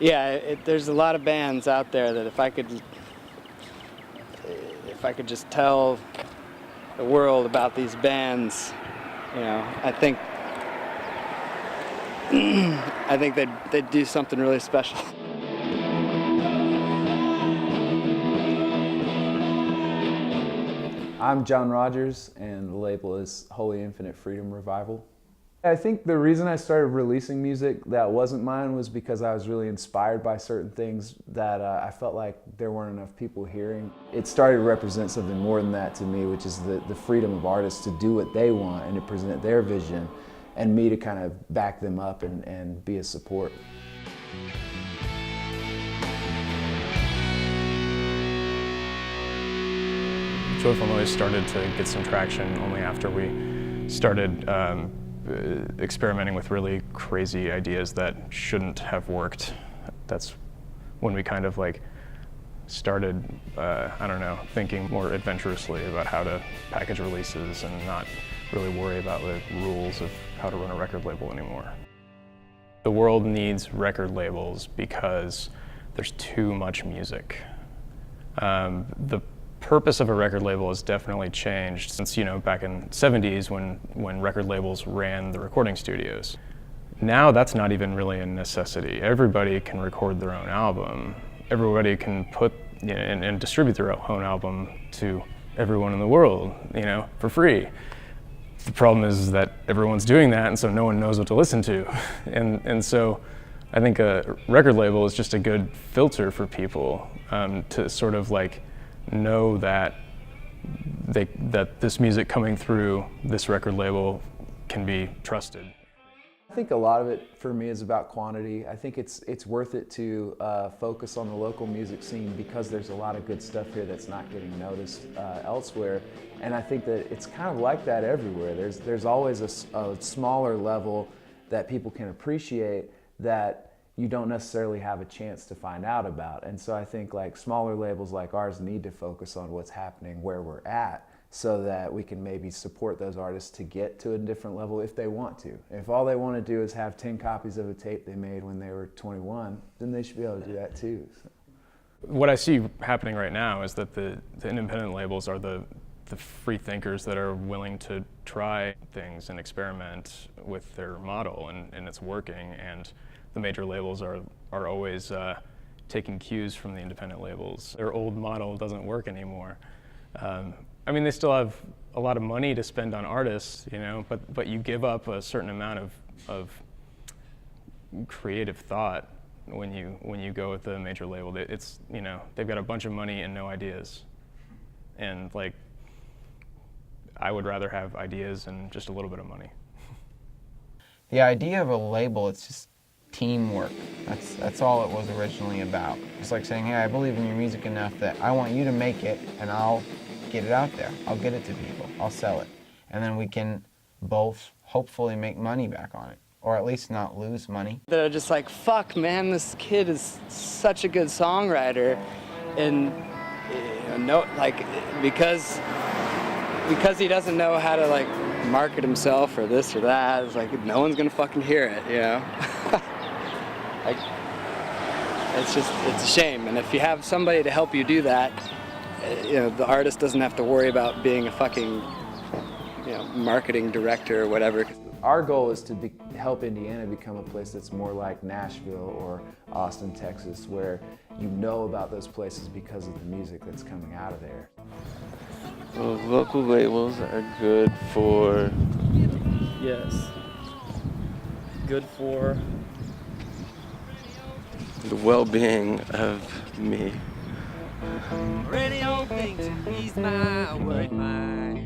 Yeah, there's a lot of bands out there that if I could just tell the world about these bands, you know, I think they'd do something really special. I'm John Rogers, and the label is Holy Infinite Freedom Revival. I think the reason I started releasing music that wasn't mine was because I was really inspired by certain things that I felt like there weren't enough people hearing. It started to represent something more than that to me, which is the freedom of artists to do what they want and to present their vision, and me to kind of back them up and be a support. Joyful Noise started to get some traction only after we started experimenting with really crazy ideas that shouldn't have worked. That's when we kind of like started, I don't know, thinking more adventurously about how to package releases and not really worry about the rules of how to run a record label anymore. The world needs record labels because there's too much music. The purpose of a record label has definitely changed since, you know, back in the 70s when record labels ran the recording studios. Now that's not even really a necessity. Everybody can record their own album. Everybody can put, you know, and distribute their own album to everyone in the world, you know, for free. The problem is that everyone's doing that, and so no one knows what to listen to. And so I think a record label is just a good filter for people to sort of like know that that this music coming through this record label can be trusted. I think a lot of it for me is about quantity. I think it's worth it to focus on the local music scene because there's a lot of good stuff here that's not getting noticed elsewhere. And I think that it's kind of like that everywhere. There's always a smaller level that people can appreciate that you don't necessarily have a chance to find out about. And so I think like smaller labels like ours need to focus on what's happening where we're at so that we can maybe support those artists to get to a different level if they want to. If all they want to do is have 10 copies of a tape they made when they were 21, then they should be able to do that too. So. What I see happening right now is that the independent labels are the free thinkers that are willing to try things and experiment with their model, and it's working. And the major labels are always taking cues from the independent labels. Their old model doesn't work anymore. I mean, they still have a lot of money to spend on artists, you know, but you give up a certain amount of creative thought when you go with the major label. It's, you know, they've got a bunch of money and no ideas, and like I would rather have ideas and just a little bit of money. The idea of a label, it's just teamwork. That's all it was originally about. It's like saying, hey, I believe in your music enough that I want you to make it and I'll get it out there. I'll get it to people. I'll sell it. And then we can both hopefully make money back on it, or at least not lose money. They're just like, fuck, man, this kid is such a good songwriter, and you know, like because he doesn't know how to like market himself or this or that, it's like no one's gonna fucking hear it, you know. Like, it's a shame. And if you have somebody to help you do that, you know, the artist doesn't have to worry about being a fucking, you know, marketing director or whatever. Our goal is to help Indiana become a place that's more like Nashville or Austin, Texas, where you know about those places because of the music that's coming out of there. Well, local labels are good for... Yes. Good for... the well-being of me. Radio thinks he's my worried mind.